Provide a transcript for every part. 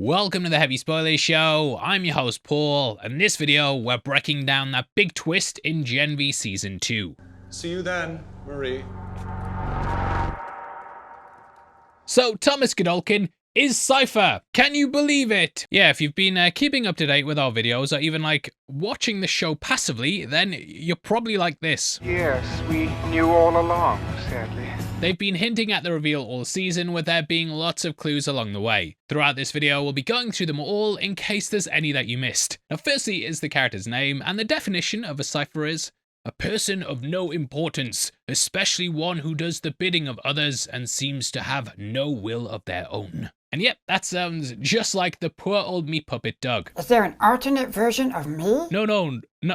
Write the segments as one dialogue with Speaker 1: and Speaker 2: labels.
Speaker 1: Welcome to the Heavy Spoilers Show. I'm your host Paul, and in this video we're breaking down that big twist in Gen V Season 2.
Speaker 2: See you then, Marie.
Speaker 1: So, Thomas Godolkin is Cipher. Can you believe it? Yeah, if you've been keeping up to date with our videos, or even watching the show passively, then you're probably like this.
Speaker 3: Yes, we knew all along, sadly.
Speaker 1: They've been hinting at the reveal all season, with there being lots of clues along the way. Throughout this video, we'll be going through them all in case there's any that you missed. Now, firstly is the character's name, and the definition of a cipher is a person of no importance, especially one who does the bidding of others and seems to have no will of their own. And yep, that sounds just like the poor old meat puppet Doug.
Speaker 4: Is there an alternate version of me?
Speaker 1: No,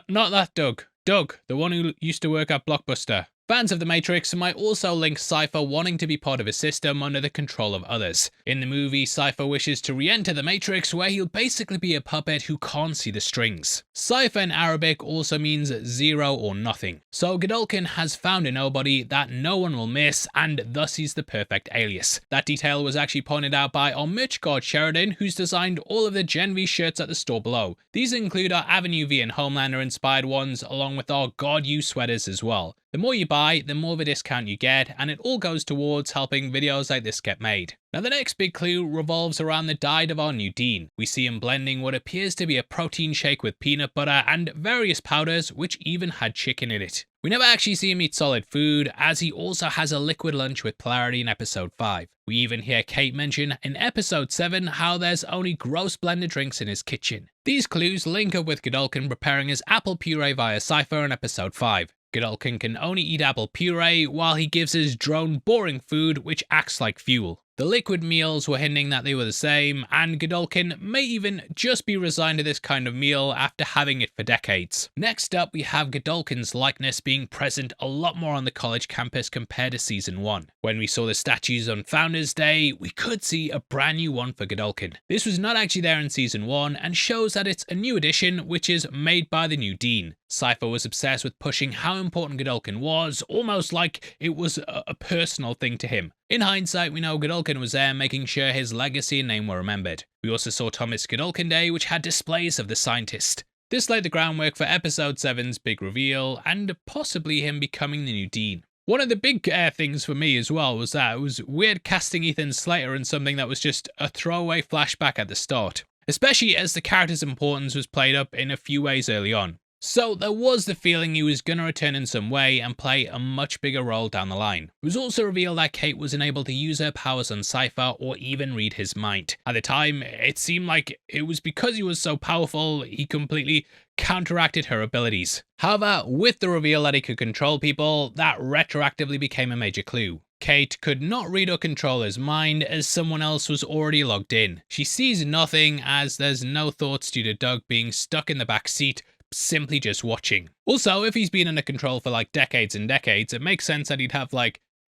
Speaker 1: not that Doug. Doug, the one who used to work at Blockbuster. Fans of The Matrix might also link Cipher wanting to be part of a system under the control of others. In the movie, Cipher wishes to re-enter the Matrix, where he'll basically be a puppet who can't see the strings. Cipher in Arabic also means zero or nothing, so Godolkin has found a nobody that no one will miss, and thus he's the perfect alias. That detail was actually pointed out by our merch guard Sheridan, who's designed all of the Gen V shirts at the store below. These include our Avenue V and Homelander inspired ones, along with our God You sweaters as well. The more you buy, the more of a discount you get, and it all goes towards helping videos like this get made. Now, the next big clue revolves around the diet of our new Dean. We see him blending what appears to be a protein shake with peanut butter and various powders, which even had chicken in it. We never actually see him eat solid food, as he also has a liquid lunch with Polarity in episode 5. We even hear Kate mention in episode 7 how there's only gross blended drinks in his kitchen. These clues link up with Godolkin preparing his apple puree via Cipher in episode 5. Godolkin can only eat apple puree while he gives his drone boring food which acts like fuel. The liquid meals were hinting that they were the same, and Godolkin may even just be resigned to this kind of meal after having it for decades. Next up, we have Godolkin's likeness being present a lot more on the college campus compared to Season 1. When we saw the statues on Founders Day, we could see a brand new one for Godolkin. This was not actually there in Season 1, and shows that it's a new edition which is made by the new Dean. Cipher was obsessed with pushing how important Godolkin was, almost like it was a personal thing to him. In hindsight, we know Godolkin was there making sure his legacy and name were remembered. We also saw Thomas Godolkin Day, which had displays of the scientist. This laid the groundwork for episode 7's big reveal, and possibly him becoming the new Dean. One of the big things for me as well was that it was weird casting Ethan Slater in something that was just a throwaway flashback at the start, especially as the character's importance was played up in a few ways early on. So there was the feeling he was going to return in some way and play a much bigger role down the line. It was also revealed that Kate was unable to use her powers on Cipher or even read his mind. At the time, it seemed like it was because he was so powerful, he completely counteracted her abilities. However, with the reveal that he could control people, that retroactively became a major clue. Kate could not read or control his mind as someone else was already logged in. She sees nothing as there's no thoughts due to Doug being stuck in the back seat, simply just watching. Also, if he's been under control for decades and decades, it makes sense that he'd have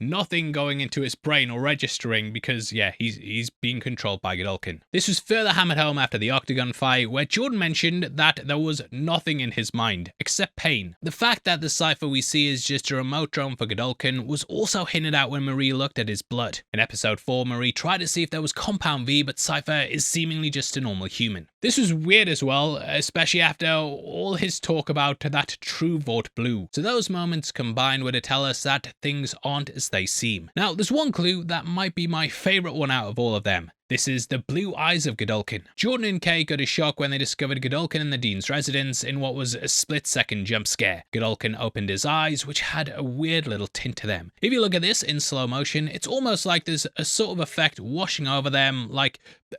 Speaker 1: nothing going into his brain or registering because, yeah, he's being controlled by Godolkin. This was further hammered home after the Octagon fight, where Jordan mentioned that there was nothing in his mind except pain. The fact that the Cipher we see is just a remote drone for Godolkin was also hinted at when Marie looked at his blood. In episode 4, Marie tried to see if there was Compound V, but Cipher is seemingly just a normal human. This was weird as well, especially after all his talk about that true Vought blue. So those moments combined were to tell us that things aren't as they seem. Now, there's one clue that might be my favourite one out of all of them. This is the blue eyes of Godolkin. Jordan and Kay got a shock when they discovered Godolkin in the Dean's residence in what was a split-second jump scare. Godolkin opened his eyes, which had a weird little tint to them. If you look at this in slow motion, it's almost like there's a sort of effect washing over them, like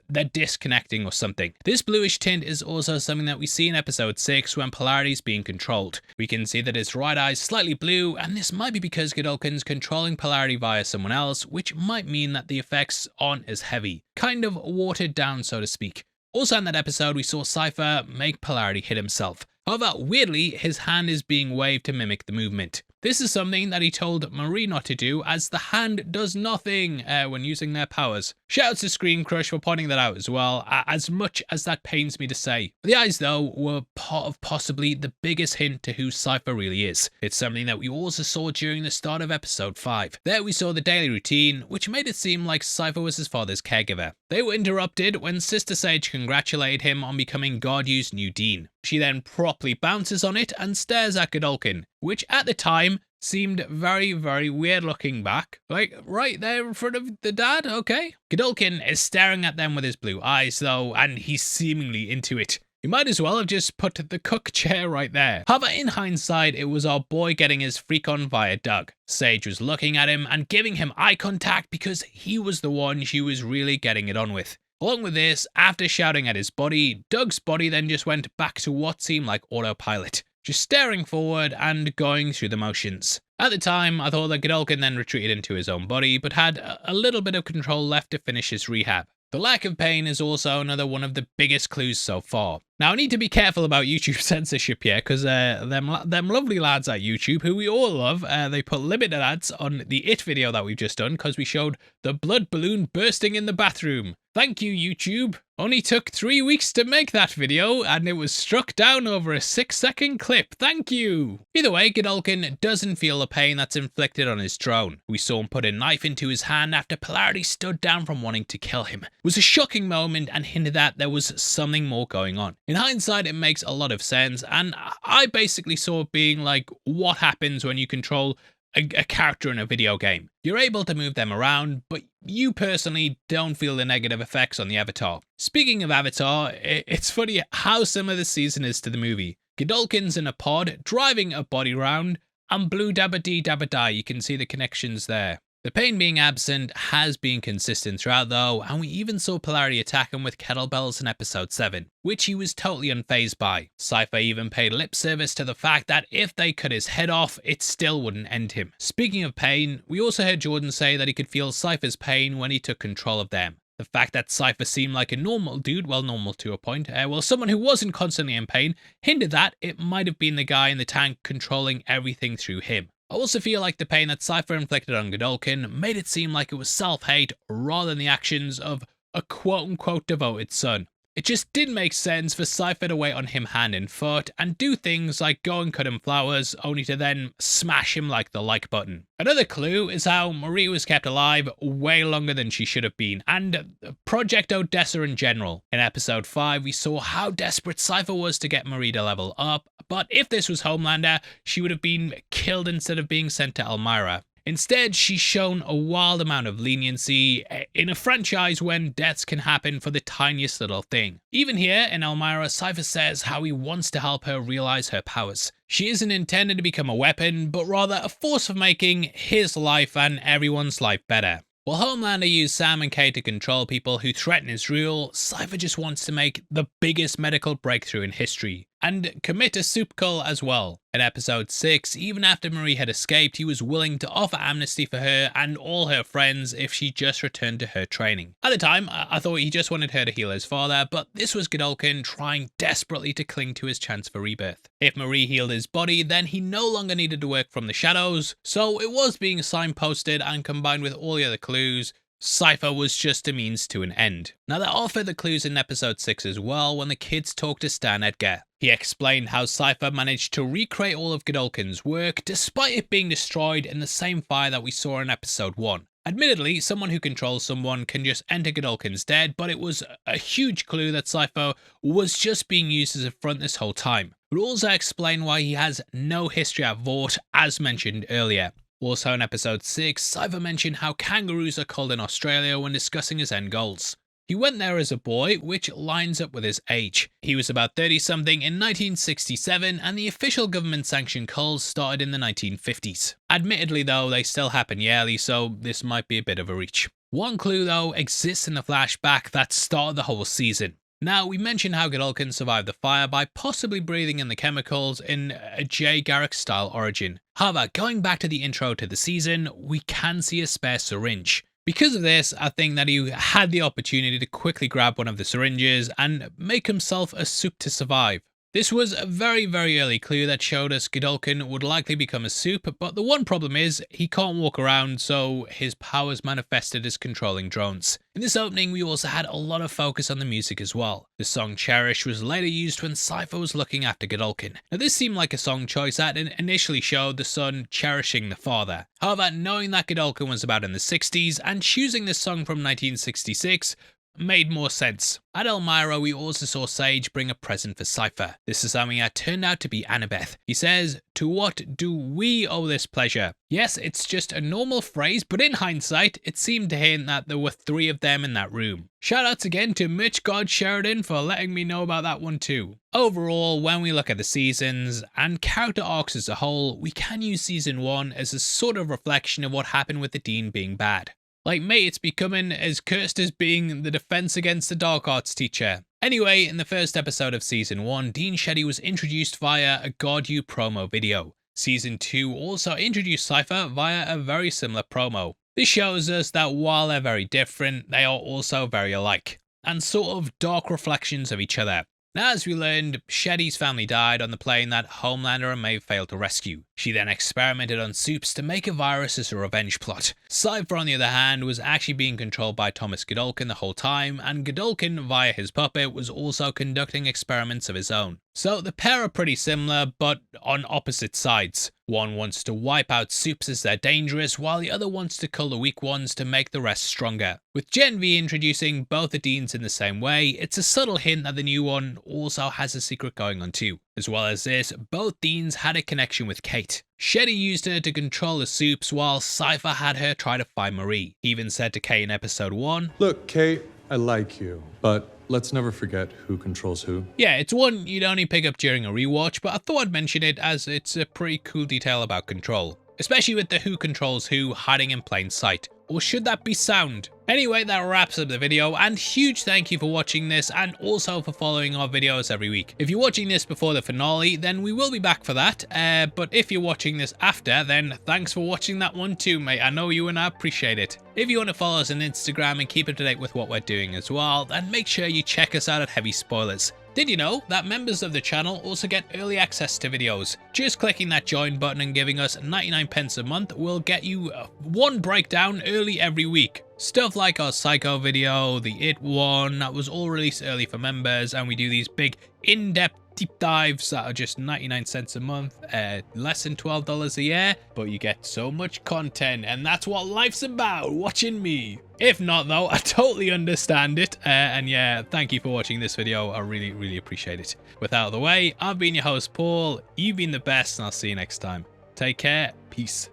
Speaker 1: they're disconnecting or something. This bluish tint is also something that we see in episode 6 when Polarity is being controlled. We can see that his right eye is slightly blue, and this might be because Godolkin's controlling Polarity via someone else, which might mean that the effects aren't as heavy. Kind of watered down, so to speak. Also in that episode, we saw Cipher make Polarity hit himself. However, weirdly, his hand is being waved to mimic the movement. This is something that he told Marie not to do, as the hand does nothing when using their powers. Shouts to Screen Crush for pointing that out as well, as much as that pains me to say. The eyes though were part of possibly the biggest hint to who Cipher really is. It's something that we also saw during the start of episode 5. There we saw the daily routine, which made it seem like Cipher was his father's caregiver. They were interrupted when Sister Sage congratulated him on becoming Gardu's new dean. She then properly bounces on it and stares at Godolkin, which at the time seemed very, very weird looking back. Like, right there in front of the dad, okay? Godolkin is staring at them with his blue eyes though, and he's seemingly into it. You might as well have just put the cook chair right there. However, in hindsight, it was our boy getting his freak on via Doug. Sage was looking at him and giving him eye contact because he was the one she was really getting it on with. Along with this, after shouting at his body, Doug's body then just went back to what seemed like autopilot, just staring forward and going through the motions. At the time, I thought that Godolkin then retreated into his own body, but had a little bit of control left to finish his rehab. The lack of pain is also another one of the biggest clues so far. Now, I need to be careful about YouTube censorship here, because them lovely lads at YouTube, who we all love, they put limited ads on the It video that we've just done, because we showed the blood balloon bursting in the bathroom. Thank you, YouTube. Only took 3 weeks to make that video, and it was struck down over a 6-second clip. Thank you. Either way, Godolkin doesn't feel the pain that's inflicted on his drone. We saw him put a knife into his hand after Polarity stood down from wanting to kill him. It was a shocking moment and hinted that there was something more going on. In hindsight, it makes a lot of sense, and I basically saw it being like what happens when you control a character in a video game. You're able to move them around, but you personally don't feel the negative effects on the avatar. Speaking of Avatar, it's funny how similar the season is to the movie. Godolkin's in a pod, driving a body round, and Blue Dabba Dee Dabba Die, you can see the connections there. The pain being absent has been consistent throughout though, and we even saw Polarity attack him with kettlebells in episode 7, which he was totally unfazed by. Cipher even paid lip service to the fact that if they cut his head off, it still wouldn't end him. Speaking of pain, we also heard Jordan say that he could feel Cipher's pain when he took control of them. The fact that Cipher seemed like a normal dude, well, normal to a point, someone who wasn't constantly in pain, hinted that it might have been the guy in the tank controlling everything through him. I also feel like the pain that Cipher inflicted on Godolkin made it seem like it was self-hate rather than the actions of a quote-unquote devoted son. It just didn't make sense for Cipher to wait on him hand and foot and do things like go and cut him flowers only to then smash him like the like button. Another clue is how Marie was kept alive way longer than she should have been, and Project Odessa in general. In episode 5, we saw how desperate Cipher was to get Marie to level up, but if this was Homelander, she would have been killed instead of being sent to Elmira. Instead, she's shown a wild amount of leniency in a franchise when deaths can happen for the tiniest little thing. Even here in Elmira, Cipher says how he wants to help her realize her powers. She isn't intended to become a weapon, but rather a force for making his life and everyone's life better. While Homelander used Sam and Kay to control people who threaten his rule, Cipher just wants to make the biggest medical breakthrough in history, and commit a soup cull as well. In episode 6, even after Marie had escaped, he was willing to offer amnesty for her and all her friends if she just returned to her training. At the time, I thought he just wanted her to heal his father, but this was Godolkin trying desperately to cling to his chance for rebirth. If Marie healed his body, then he no longer needed to work from the shadows, so it was being signposted, and combined with all the other clues, Cipher was just a means to an end. Now there are further clues in episode 6 as well when the kids talk to Stan Edgar. He explained how Cipher managed to recreate all of Godolkin's work despite it being destroyed in the same fire that we saw in episode 1. Admittedly, someone who controls someone can just enter Godolkin's dead, but it was a huge clue that Cipher was just being used as a front this whole time. It would also explain why he has no history at Vought, as mentioned earlier. Also in episode 6, Cipher mentioned how kangaroos are called in Australia when discussing his end goals. He went there as a boy, which lines up with his age. He was about 30-something in 1967, and the official government-sanctioned culls started in the 1950s. Admittedly though, they still happen yearly, so this might be a bit of a reach. One clue though exists in the flashback that started the whole season. Now, we mentioned how Godolkin survived the fire by possibly breathing in the chemicals in a Jay Garrick-style origin. However, going back to the intro to the season, we can see a spare syringe. Because of this, I think that he had the opportunity to quickly grab one of the syringes and make himself a soup to survive. This was a very early clue that showed us Godolkin would likely become a soup, but the one problem is he can't walk around, so his powers manifested as controlling drones. In this opening, we also had a lot of focus on the music as well. The song Cherish was later used when Cipher was looking after Godolkin. Now this seemed like a song choice that initially showed the son cherishing the father. However, knowing that Godolkin was about in the 60s and choosing this song from 1966 made more sense. At Elmira, we also saw Sage bring a present for Cipher. This is something that turned out to be Annabeth. He says, "To what do we owe this pleasure?" Yes, it's just a normal phrase, but in hindsight, it seemed to hint that there were 3 of them in that room. Shoutouts again to Mitch God Sheridan for letting me know about that one too. Overall, when we look at the seasons and character arcs as a whole, we can use season 1 as a sort of reflection of what happened with the Dean being bad. Like mate, it's becoming as cursed as being the defense against the dark arts teacher. Anyway, in the first episode of season 1, Dean Shetty was introduced via a God You promo video. Season 2 also introduced Cipher via a very similar promo. This shows us that while they're very different, they are also very alike, and sort of dark reflections of each other. Now, as we learned, Shetty's family died on the plane that Homelander and Maeve failed to rescue. She then experimented on soups to make a virus as a revenge plot. Cipher, on the other hand, was actually being controlled by Thomas Godolkin the whole time, and Godolkin, via his puppet, was also conducting experiments of his own. So the pair are pretty similar, but on opposite sides. One wants to wipe out soups as they're dangerous, while the other wants to kill the weak ones to make the rest stronger. With Gen V introducing both the Deans in the same way, it's a subtle hint that the new one also has a secret going on too. As well as this, both Deans had a connection with Kate. Shetty used her to control the soups, while Cipher had her try to find Marie. He even said to Kate in episode 1,
Speaker 2: Look, Kate, I like you, but let's never forget who controls who.
Speaker 1: Yeah, it's one you'd only pick up during a rewatch, but I thought I'd mention it as it's a pretty cool detail about control. Especially with the who controls who hiding in plain sight. Or should that be sound? Anyway, that wraps up the video, and huge thank you for watching this and also for following our videos every week. If you're watching this before the finale, then we will be back for that, but if you're watching this after, then thanks for watching that one too, mate. I know you and I appreciate it. If you want to follow us on Instagram and keep up to date with what we're doing as well, then make sure you check us out at Heavy Spoilers. Did you know that members of the channel also get early access to videos? Just clicking that join button and giving us 99 pence a month will get you one breakdown early every week. Stuff like our Psycho video, the It one, that was all released early for members, and we do these big in-depth deep dives that are just 99 cents a month, less than $12 a year, but you get so much content, and that's what life's about, watching me. If not though, I totally understand it, and yeah, thank you for watching this video. I really appreciate it. With that out of the way, I've been your host Paul, you've been the best, and I'll see you next time. Take care, peace.